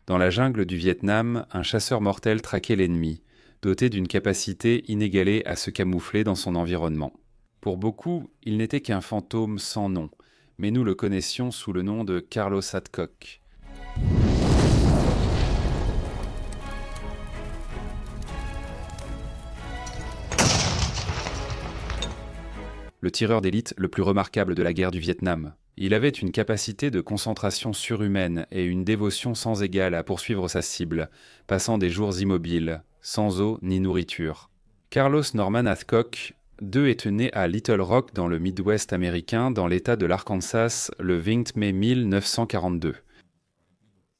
Dans la jungle du Vietnam, un chasseur mortel traquait l'ennemi, doté d'une capacité inégalée à se camoufler dans son environnement. Pour beaucoup, il n'était qu'un fantôme sans nom, mais nous le connaissions sous le nom de Carlos Adcock. Le tireur d'élite le plus remarquable de la guerre du Vietnam. Il avait une capacité de concentration surhumaine et une dévotion sans égale à poursuivre sa cible, passant des jours immobiles, sans eau ni nourriture. Carlos Norman Adcock II était né à Little Rock dans le Midwest américain, dans l'État de l'Arkansas, le 20 mai 1942.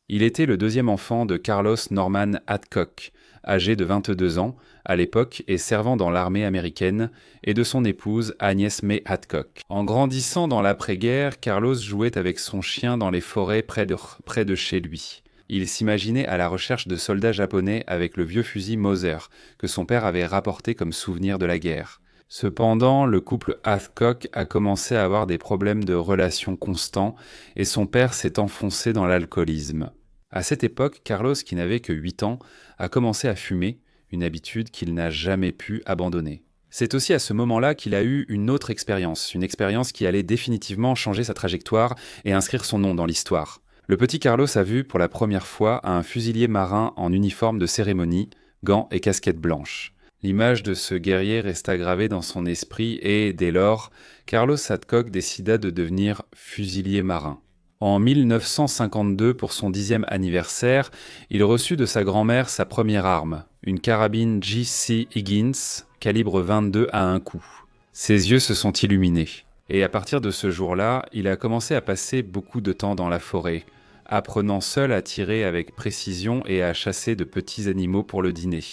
Il était le deuxième enfant de Carlos Norman Adcock, âgé de 22 ans à l'époque et servant dans l'armée américaine, et de son épouse Agnès May Adcock. En grandissant dans l'après-guerre, Carlos jouait avec son chien dans les forêts près de chez lui. Il s'imaginait à la recherche de soldats japonais avec le vieux fusil Mauser que son père avait rapporté comme souvenir de la guerre. Cependant, le couple Adcock a commencé à avoir des problèmes de relations constants et son père s'est enfoncé dans l'alcoolisme. À cette époque, Carlos, qui n'avait que 8 ans, a commencé à fumer, une habitude qu'il n'a jamais pu abandonner. C'est aussi à ce moment-là qu'il a eu une autre expérience, une expérience qui allait définitivement changer sa trajectoire et inscrire son nom dans l'histoire. Le petit Carlos a vu pour la première fois un fusilier marin en uniforme de cérémonie, gants et casquette blanche. L'image de ce guerrier resta gravée dans son esprit et, dès lors, Carlos Adcock décida de devenir fusilier marin. En 1952, pour son 10e anniversaire, il reçut de sa grand-mère sa première arme, une carabine J.C. Higgins, calibre 22 à un coup. Ses yeux se sont illuminés. Et à partir de ce jour-là, il a commencé à passer beaucoup de temps dans la forêt, apprenant seul à tirer avec précision et à chasser de petits animaux pour le dîner.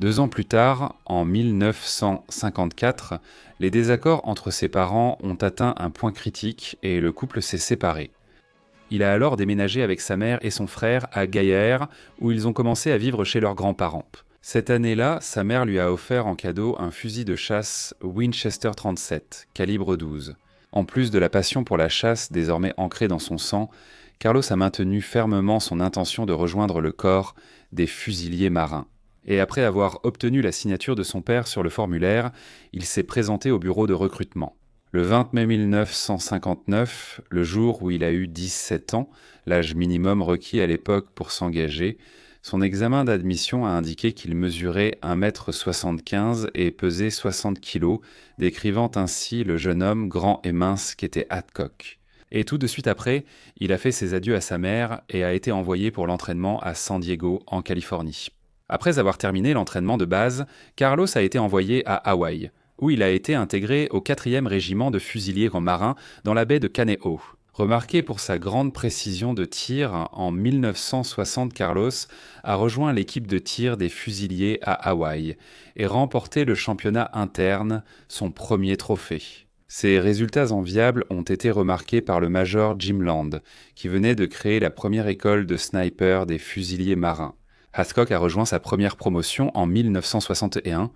2 ans plus tard, en 1954, les désaccords entre ses parents ont atteint un point critique et le couple s'est séparé. Il a alors déménagé avec sa mère et son frère à Gaillard, où ils ont commencé à vivre chez leurs grands-parents. Cette année-là, sa mère lui a offert en cadeau un fusil de chasse Winchester 37, calibre 12. En plus de la passion pour la chasse désormais ancrée dans son sang, Carlos a maintenu fermement son intention de rejoindre le corps des fusiliers marins. Et après avoir obtenu la signature de son père sur le formulaire, il s'est présenté au bureau de recrutement. Le 20 mai 1959, le jour où il a eu 17 ans, l'âge minimum requis à l'époque pour s'engager, son examen d'admission a indiqué qu'il mesurait 1,75 m et pesait 60 kg, décrivant ainsi le jeune homme grand et mince qu'était Adcock. Et tout de suite après, il a fait ses adieux à sa mère et a été envoyé pour l'entraînement à San Diego, en Californie. Après avoir terminé l'entraînement de base, Carlos a été envoyé à Hawaï, où il a été intégré au 4e régiment de fusiliers marins dans la baie de Kaneohe. Remarqué pour sa grande précision de tir, en 1960, Carlos a rejoint l'équipe de tir des fusiliers à Hawaï et remporté le championnat interne, son premier trophée. Ses résultats enviables ont été remarqués par le major Jim Land, qui venait de créer la première école de snipers des fusiliers marins. Adcock a rejoint sa première promotion en 1961.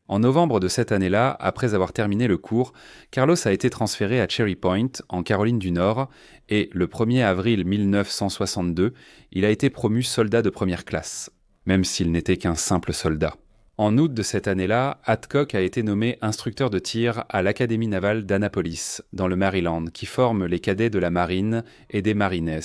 En novembre de cette année-là, après avoir terminé le cours, Carlos a été transféré à Cherry Point, en Caroline du Nord, et le 1er avril 1962, il a été promu soldat de première classe, même s'il n'était qu'un simple soldat. En août de cette année-là, Adcock a été nommé instructeur de tir à l'Académie navale d'Annapolis, dans le Maryland, qui forme les cadets de la marine et des marines.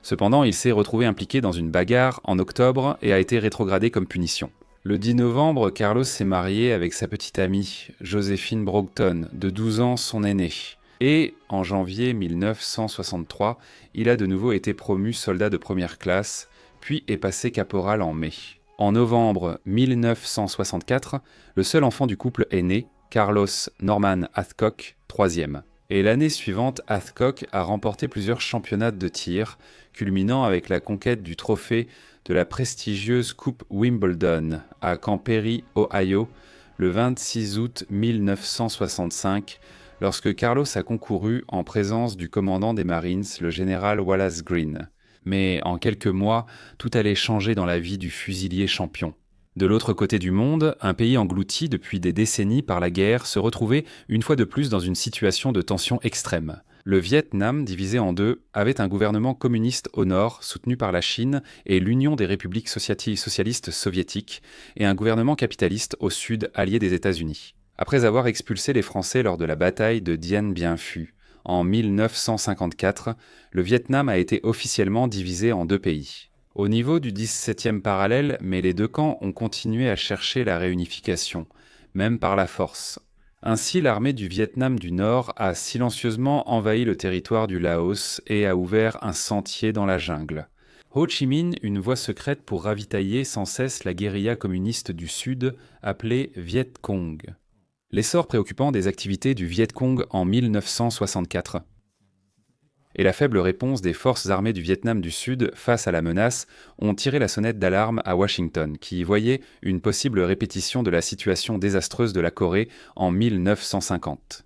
Cependant, il s'est retrouvé impliqué dans une bagarre en octobre et a été rétrogradé comme punition. Le 10 novembre, Carlos s'est marié avec sa petite amie, Joséphine Brogton, de 12 ans, son aînée. Et, en janvier 1963, il a de nouveau été promu soldat de première classe, puis est passé caporal en mai. En novembre 1964, le seul enfant du couple est né, Carlos Norman Adcock, 3e. Et l'année suivante, Adcock a remporté plusieurs championnats de tir, culminant avec la conquête du trophée de la prestigieuse Coupe Wimbledon à Camp Perry, Ohio, le 26 août 1965, lorsque Carlos a concouru en présence du commandant des Marines, le général Wallace Greene. Mais en quelques mois, tout allait changer dans la vie du fusilier champion. De l'autre côté du monde, un pays englouti depuis des décennies par la guerre se retrouvait une fois de plus dans une situation de tension extrême. Le Vietnam, divisé en deux, avait un gouvernement communiste au nord, soutenu par la Chine et l'Union des républiques socialistes soviétiques, et un gouvernement capitaliste au sud, allié des États-Unis. Après avoir expulsé les Français lors de la bataille de Dien Bien Phu, en 1954, le Vietnam a été officiellement divisé en deux pays. Au niveau du 17e parallèle, mais les deux camps ont continué à chercher la réunification, même par la force. Ainsi, l'armée du Vietnam du Nord a silencieusement envahi le territoire du Laos et a ouvert un sentier dans la jungle. Ho Chi Minh, une voie secrète pour ravitailler sans cesse la guérilla communiste du Sud, appelée Viet Cong. L'essor préoccupant des activités du Viet Cong en 1964 et la faible réponse des forces armées du Vietnam du Sud face à la menace ont tiré la sonnette d'alarme à Washington, qui voyait une possible répétition de la situation désastreuse de la Corée en 1950.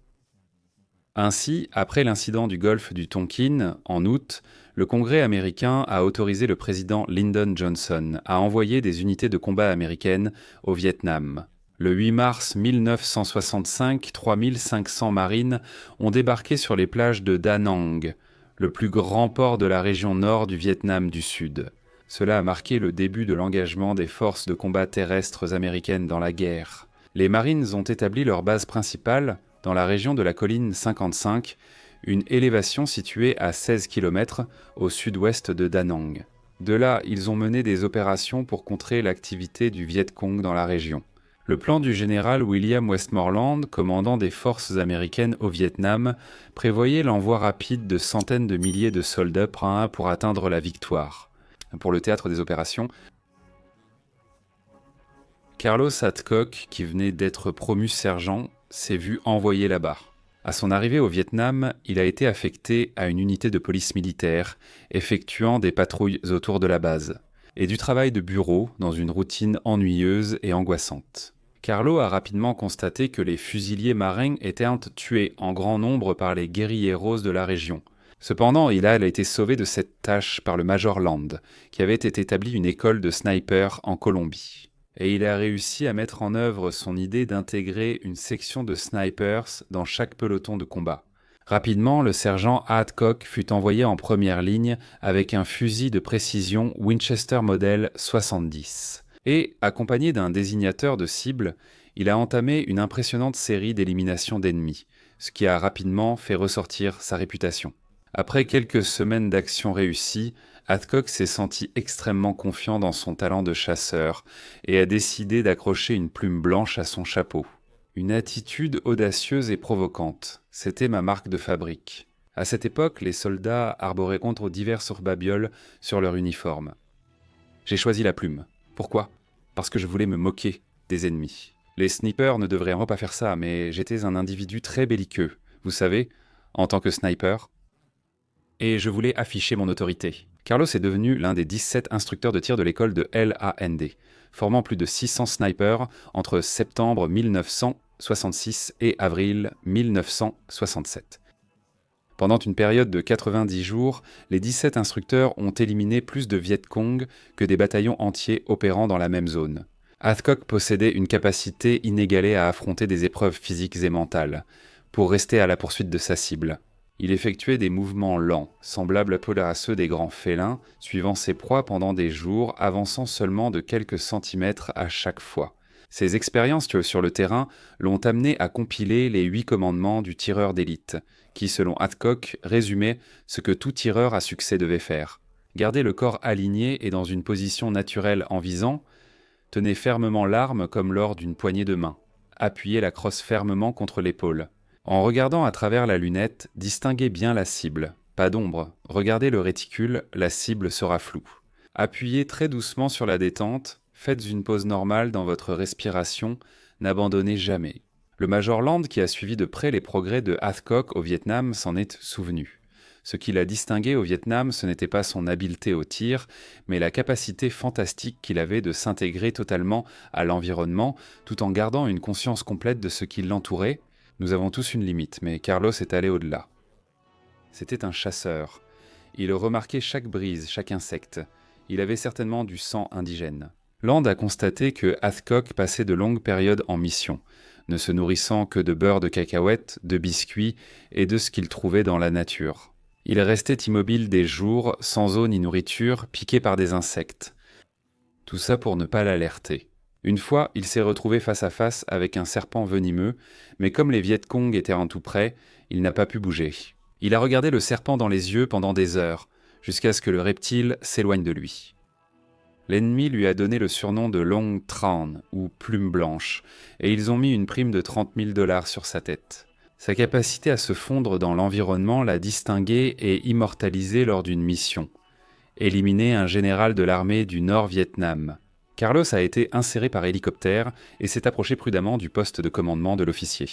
Ainsi, après l'incident du golfe du Tonkin, en août, le Congrès américain a autorisé le président Lyndon Johnson à envoyer des unités de combat américaines au Vietnam. Le 8 mars 1965, 3500 marines ont débarqué sur les plages de Da Nang, le plus grand port de la région nord du Vietnam du Sud. Cela a marqué le début de l'engagement des forces de combat terrestres américaines dans la guerre. Les Marines ont établi leur base principale dans la région de la colline 55, une élévation située à 16 km au sud-ouest de Da Nang. De là, ils ont mené des opérations pour contrer l'activité du Viet Cong dans la région. Le plan du général William Westmoreland, commandant des forces américaines au Vietnam, prévoyait l'envoi rapide de centaines de milliers de soldats pour atteindre la victoire. Pour le théâtre des opérations, Carlos Adcock, qui venait d'être promu sergent, s'est vu envoyé là-bas. À son arrivée au Vietnam, il a été affecté à une unité de police militaire, effectuant des patrouilles autour de la base, et du travail de bureau dans une routine ennuyeuse et angoissante. Carlo a rapidement constaté que les fusiliers marins étaient tués en grand nombre par les guérilleros de la région. Cependant, il a été sauvé de cette tâche par le Major Land, qui avait établi une école de snipers en Colombie. Et il a réussi à mettre en œuvre son idée d'intégrer une section de snipers dans chaque peloton de combat. Rapidement, le sergent Adcock fut envoyé en première ligne avec un fusil de précision Winchester Model 70. Et, accompagné d'un désignateur de cible, il a entamé une impressionnante série d'éliminations d'ennemis, ce qui a rapidement fait ressortir sa réputation. Après quelques semaines d'action réussies, Adcock s'est senti extrêmement confiant dans son talent de chasseur et a décidé d'accrocher une plume blanche à son chapeau. Une attitude audacieuse et provocante, c'était ma marque de fabrique. À cette époque, les soldats arboraient contre diverses babioles sur leur uniforme. J'ai choisi la plume. Pourquoi ? Parce que je voulais me moquer des ennemis. Les snipers ne devraient pas faire ça, mais j'étais un individu très belliqueux, vous savez, en tant que sniper. Et je voulais afficher mon autorité. Carlos est devenu l'un des 17 instructeurs de tir de l'école de LAND, formant plus de 600 snipers entre septembre 1966 et avril 1967. Pendant une période de 90 jours, les 17 instructeurs ont éliminé plus de Viet Cong que des bataillons entiers opérant dans la même zone. Adcock possédait une capacité inégalée à affronter des épreuves physiques et mentales, pour rester à la poursuite de sa cible. Il effectuait des mouvements lents, semblables à ceux des grands félins, suivant ses proies pendant des jours, avançant seulement de quelques centimètres à chaque fois. Ses expériences sur le terrain l'ont amené à compiler les 8 commandements du tireur d'élite, qui, selon Adcock, résumait ce que tout tireur à succès devait faire. Garder le corps aligné et dans une position naturelle en visant, tenez fermement l'arme comme lors d'une poignée de main, appuyez la crosse fermement contre l'épaule. En regardant à travers la lunette, distinguez bien la cible. Pas d'ombre. Regardez le réticule, la cible sera floue. Appuyez très doucement sur la détente, faites une pause normale dans votre respiration, n'abandonnez jamais. Le Major Land, qui a suivi de près les progrès de Adcock au Vietnam, s'en est souvenu. Ce qui l'a distingué au Vietnam, ce n'était pas son habileté au tir, mais la capacité fantastique qu'il avait de s'intégrer totalement à l'environnement, tout en gardant une conscience complète de ce qui l'entourait. Nous avons tous une limite, mais Carlos est allé au-delà. C'était un chasseur. Il remarquait chaque brise, chaque insecte. Il avait certainement du sang indigène. Land a constaté que Adcock passait de longues périodes en mission, ne se nourrissant que de beurre de cacahuète, de biscuits et de ce qu'il trouvait dans la nature. Il restait immobile des jours, sans eau ni nourriture, piqué par des insectes. Tout ça pour ne pas l'alerter. Une fois, il s'est retrouvé face à face avec un serpent venimeux, mais comme les Viet Cong étaient en tout près, il n'a pas pu bouger. Il a regardé le serpent dans les yeux pendant des heures, jusqu'à ce que le reptile s'éloigne de lui. L'ennemi lui a donné le surnom de Long Tran, ou Plume Blanche, et ils ont mis une prime de 30 000 $ sur sa tête. Sa capacité à se fondre dans l'environnement l'a distingué et immortalisé lors d'une mission. Éliminer un général de l'armée du Nord-Vietnam. Carlos a été inséré par hélicoptère et s'est approché prudemment du poste de commandement de l'officier.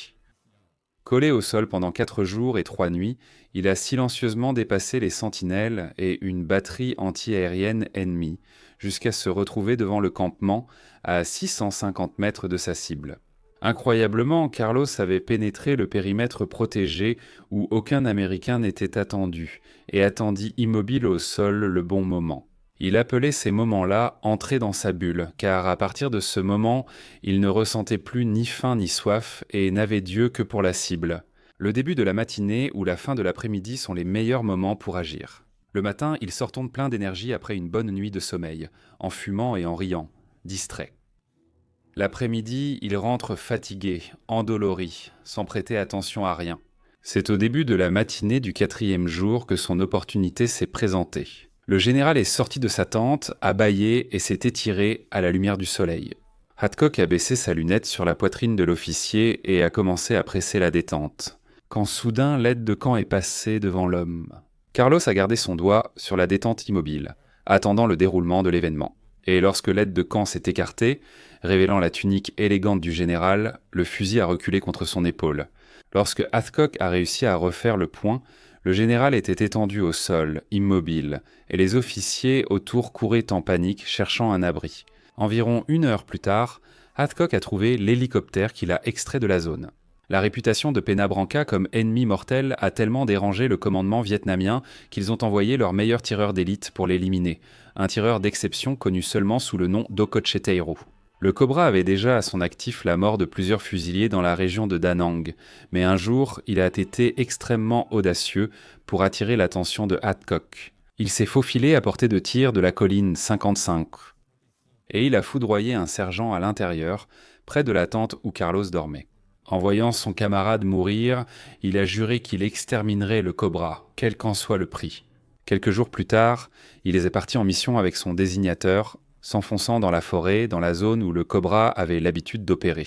Collé au sol pendant 4 jours et 3 nuits, il a silencieusement dépassé les sentinelles et une batterie anti-aérienne ennemie, jusqu'à se retrouver devant le campement à 650 mètres de sa cible. Incroyablement, Carlos avait pénétré le périmètre protégé où aucun Américain n'était attendu, et attendit immobile au sol le bon moment. Il appelait ces moments-là « entrer dans sa bulle », car à partir de ce moment, il ne ressentait plus ni faim ni soif et n'avait d'yeux que pour la cible. Le début de la matinée ou la fin de l'après-midi sont les meilleurs moments pour agir. Le matin, il sort plein d'énergie après une bonne nuit de sommeil, en fumant et en riant, distrait. L'après-midi, il rentre fatigué, endolori, sans prêter attention à rien. C'est au début de la matinée du 4e jour que son opportunité s'est présentée. Le général est sorti de sa tente, a bâillé et s'est étiré à la lumière du soleil. Hadcock a baissé sa lunette sur la poitrine de l'officier et a commencé à presser la détente. Quand soudain l'aide de camp est passée devant l'homme. Carlos a gardé son doigt sur la détente immobile, attendant le déroulement de l'événement. Et lorsque l'aide de camp s'est écartée, révélant la tunique élégante du général, le fusil a reculé contre son épaule. Lorsque Hadcock a réussi à refaire le point, le général était étendu au sol, immobile, et les officiers autour couraient en panique, cherchant un abri. Environ 1 heure plus tard, Hadcock a trouvé l'hélicoptère qu'il a extrait de la zone. La réputation de Pena Branca comme ennemi mortel a tellement dérangé le commandement vietnamien qu'ils ont envoyé leur meilleur tireur d'élite pour l'éliminer, un tireur d'exception connu seulement sous le nom d'Okocheteiro. Le Cobra avait déjà à son actif la mort de plusieurs fusiliers dans la région de Da Nang, mais un jour, il a été extrêmement audacieux pour attirer l'attention de Hadcock. Il s'est faufilé à portée de tir de la colline 55, et il a foudroyé un sergent à l'intérieur, près de la tente où Carlos dormait. En voyant son camarade mourir, il a juré qu'il exterminerait le Cobra, quel qu'en soit le prix. Quelques jours plus tard, il est parti en mission avec son désignateur, s'enfonçant dans la forêt, dans la zone où le Cobra avait l'habitude d'opérer.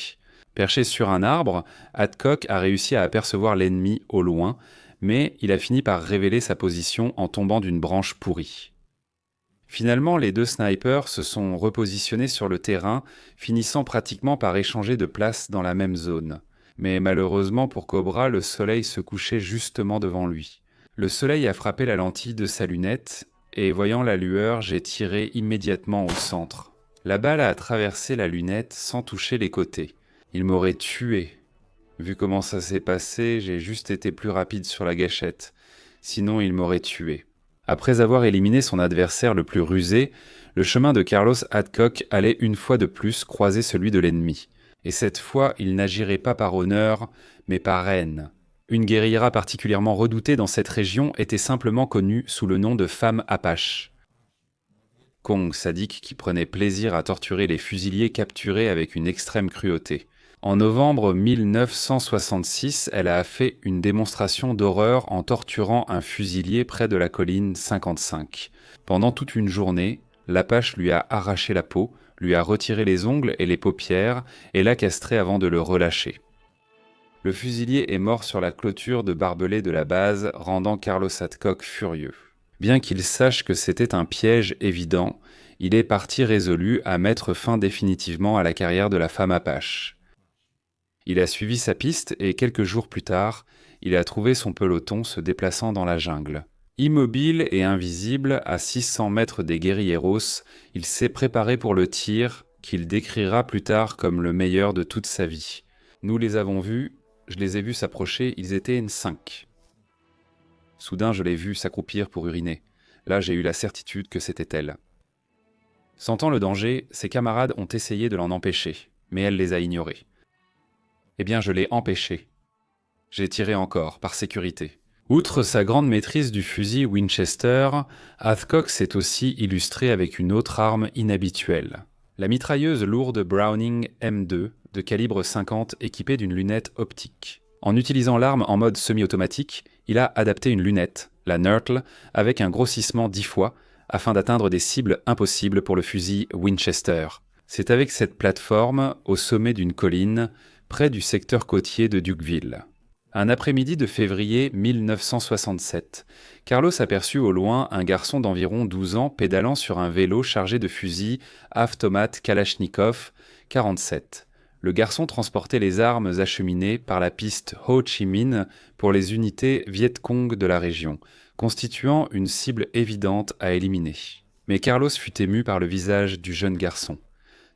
Perché sur un arbre, Hadcock a réussi à apercevoir l'ennemi au loin, mais il a fini par révéler sa position en tombant d'une branche pourrie. Finalement, les 2 snipers se sont repositionnés sur le terrain, finissant pratiquement par échanger de place dans la même zone. Mais malheureusement pour Cobra, le soleil se couchait justement devant lui. Le soleil a frappé la lentille de sa lunette, et voyant la lueur, j'ai tiré immédiatement au centre. La balle a traversé la lunette sans toucher les côtés. Il m'aurait tué. Vu comment ça s'est passé, j'ai juste été plus rapide sur la gâchette. Sinon, il m'aurait tué. Après avoir éliminé son adversaire le plus rusé, le chemin de Carlos Hadcock allait une fois de plus croiser celui de l'ennemi. Et cette fois, il n'agirait pas par honneur, mais par haine. Une guérilla particulièrement redoutée dans cette région était simplement connue sous le nom de femme Apache. Kong sadique qui prenait plaisir à torturer les fusiliers capturés avec une extrême cruauté. En novembre 1966, elle a fait une démonstration d'horreur en torturant un fusilier près de la colline 55. Pendant toute une journée, l'Apache lui a arraché la peau, lui a retiré les ongles et les paupières et l'a castré avant de le relâcher. Le fusilier est mort sur la clôture de barbelés de la base, rendant Carlos Hadcock furieux. Bien qu'il sache que c'était un piège évident, il est parti résolu à mettre fin définitivement à la carrière de la femme Apache. Il a suivi sa piste et quelques jours plus tard, il a trouvé son peloton se déplaçant dans la jungle. Immobile et invisible, à 600 mètres des guérilleros, il s'est préparé pour le tir qu'il décrira plus tard comme le meilleur de toute sa vie. Nous les avons vus, je les ai vus s'approcher, ils étaient 5. Soudain, je l'ai vue s'accroupir pour uriner. Là, j'ai eu la certitude que c'était elle. Sentant le danger, ses camarades ont essayé de l'en empêcher, mais elle les a ignorés. Eh bien, je l'ai empêché. J'ai tiré encore, par sécurité. Outre sa grande maîtrise du fusil Winchester, Hathcock s'est aussi illustré avec une autre arme inhabituelle. La mitrailleuse lourde Browning M2 de calibre 50 équipée d'une lunette optique. En utilisant l'arme en mode semi-automatique, il a adapté une lunette, la Nurtle, avec un grossissement 10 fois, afin d'atteindre des cibles impossibles pour le fusil Winchester. C'est avec cette plateforme, au sommet d'une colline, près du secteur côtier de Dukeville. Un après-midi de février 1967, Carlos aperçut au loin un garçon d'environ 12 ans pédalant sur un vélo chargé de fusils Avtomat Kalachnikov 47. Le garçon transportait les armes acheminées par la piste Ho Chi Minh pour les unités Viet Cong de la région, constituant une cible évidente à éliminer. Mais Carlos fut ému par le visage du jeune garçon.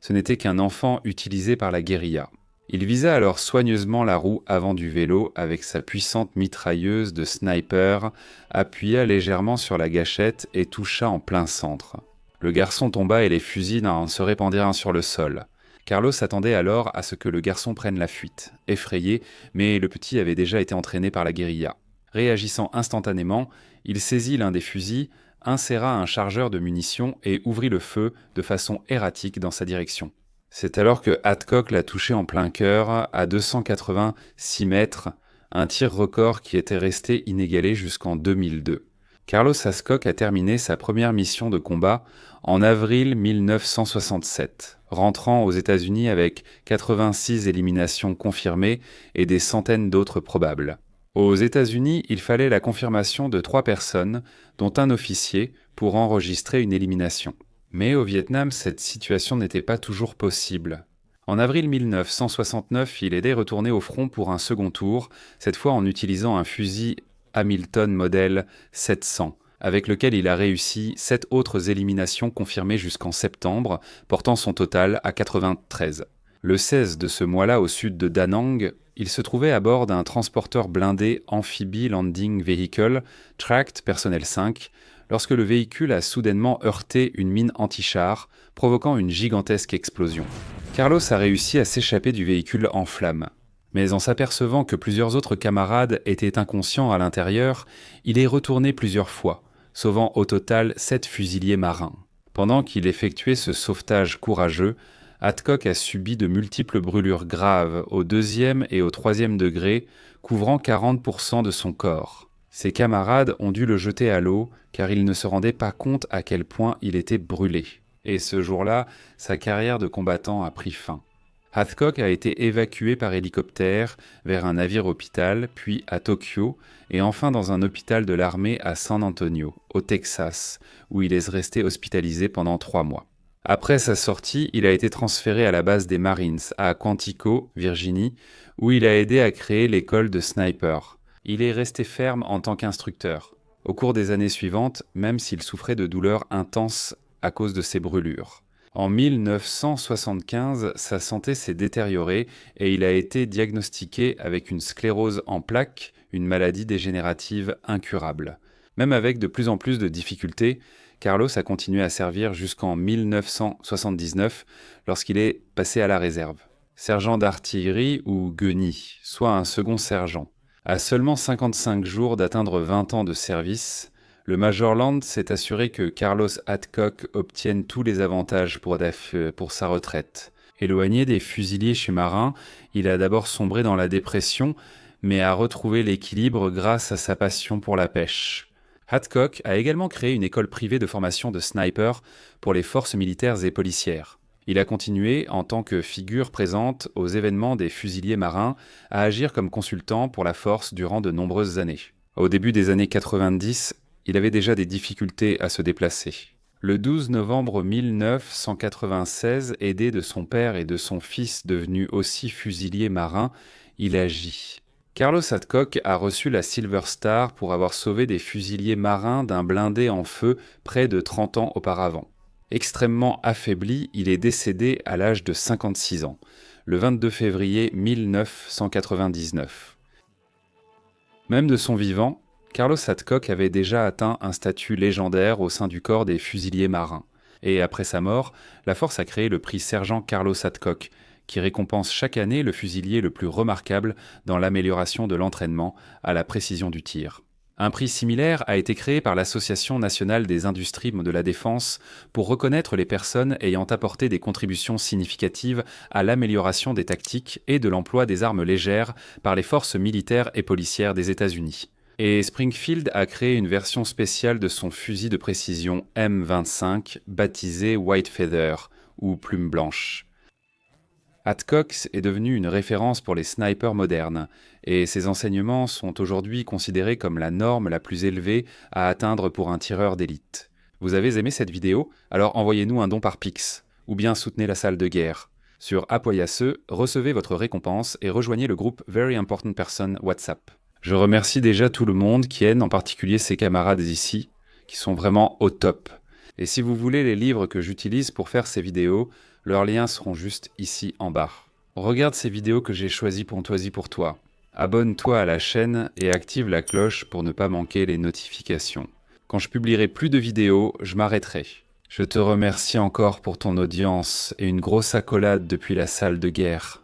Ce n'était qu'un enfant utilisé par la guérilla. Il visa alors soigneusement la roue avant du vélo avec sa puissante mitrailleuse de sniper, appuya légèrement sur la gâchette et toucha en plein centre. Le garçon tomba et les fusils se répandirent sur le sol. Carlos s'attendait alors à ce que le garçon prenne la fuite, effrayé, mais le petit avait déjà été entraîné par la guérilla. Réagissant instantanément, il saisit l'un des fusils, inséra un chargeur de munitions et ouvrit le feu de façon erratique dans sa direction. C'est alors que Hathcock l'a touché en plein cœur, à 286 mètres, un tir record qui était resté inégalé jusqu'en 2002. Carlos Hathcock a terminé sa première mission de combat en avril 1967, rentrant aux États-Unis avec 86 éliminations confirmées et des centaines d'autres probables. Aux États-Unis, il fallait la confirmation de 3 personnes, dont un officier, pour enregistrer une élimination. Mais au Vietnam, cette situation n'était pas toujours possible. En avril 1969, il est retourné au front pour un second tour, cette fois en utilisant un fusil Hamilton modèle 700, avec lequel il a réussi 7 autres éliminations confirmées jusqu'en septembre, portant son total à 93. Le 16 de ce mois-là, au sud de Da Nang, il se trouvait à bord d'un transporteur blindé Amphibie Landing Vehicle, Tracked Personnel 5, lorsque le véhicule a soudainement heurté une mine anti-char, provoquant une gigantesque explosion. Carlos a réussi à s'échapper du véhicule en flammes. Mais en s'apercevant que plusieurs autres camarades étaient inconscients à l'intérieur, il est retourné plusieurs fois, sauvant au total 7 fusiliers marins. Pendant qu'il effectuait ce sauvetage courageux, Hathcock a subi de multiples brûlures graves au 2e et au 3e degré, couvrant 40% de son corps. Ses camarades ont dû le jeter à l'eau car ils ne se rendaient pas compte à quel point il était brûlé. Et ce jour-là, sa carrière de combattant a pris fin. Hathcock a été évacué par hélicoptère vers un navire-hôpital, puis à Tokyo, et enfin dans un hôpital de l'armée à San Antonio, au Texas, où il est resté hospitalisé pendant 3 mois. Après sa sortie, il a été transféré à la base des Marines, à Quantico, Virginie, où il a aidé à créer l'école de sniper. Il est resté ferme en tant qu'instructeur. Au cours des années suivantes, même s'il souffrait de douleurs intenses à cause de ses brûlures. En 1975, sa santé s'est détériorée et il a été diagnostiqué avec une sclérose en plaques, une maladie dégénérative incurable. Même avec de plus en plus de difficultés, Carlos a continué à servir jusqu'en 1979 lorsqu'il est passé à la réserve. Sergent d'artillerie ou guenille, soit un second sergent. À seulement 55 jours d'atteindre 20 ans de service, le Major Land s'est assuré que Carlos Hathcock obtienne tous les avantages pour sa retraite. Éloigné des fusiliers sous-marins, il a d'abord sombré dans la dépression, mais a retrouvé l'équilibre grâce à sa passion pour la pêche. Hathcock a également créé une école privée de formation de sniper pour les forces militaires et policières. Il a continué, en tant que figure présente aux événements des fusiliers marins, à agir comme consultant pour la force durant de nombreuses années. Au début des années 90, il avait déjà des difficultés à se déplacer. Le 12 novembre 1996, aidé de son père et de son fils devenu aussi fusilier marin, il agit. Carlos Hathcock a reçu la Silver Star pour avoir sauvé des fusiliers marins d'un blindé en feu près de 30 ans auparavant. Extrêmement affaibli, il est décédé à l'âge de 56 ans, le 22 février 1999. Même de son vivant, Carlos Hathcock avait déjà atteint un statut légendaire au sein du corps des fusiliers marins. Et après sa mort, la force a créé le prix Sergent Carlos Hathcock, qui récompense chaque année le fusilier le plus remarquable dans l'amélioration de l'entraînement à la précision du tir. Un prix similaire a été créé par l'Association nationale des industries de la défense pour reconnaître les personnes ayant apporté des contributions significatives à l'amélioration des tactiques et de l'emploi des armes légères par les forces militaires et policières des États-Unis. Et Springfield a créé une version spéciale de son fusil de précision M25 baptisé White Feather ou Plume Blanche. Adcox est devenu une référence pour les snipers modernes, et ses enseignements sont aujourd'hui considérés comme la norme la plus élevée à atteindre pour un tireur d'élite. Vous avez aimé cette vidéo? Alors envoyez-nous un don par Pix, ou bien soutenez la salle de guerre. Sur Apoyace, recevez votre récompense et rejoignez le groupe Very Important Person WhatsApp. Je remercie déjà tout le monde, Kien, en particulier ses camarades ici, qui sont vraiment au top. Et si vous voulez les livres que j'utilise pour faire ces vidéos, leurs liens seront juste ici en bas. Regarde ces vidéos que j'ai choisies pour toi. Abonne-toi à la chaîne et active la cloche pour ne pas manquer les notifications. Quand je publierai plus de vidéos, je m'arrêterai. Je te remercie encore pour ton audience et une grosse accolade depuis la salle de guerre.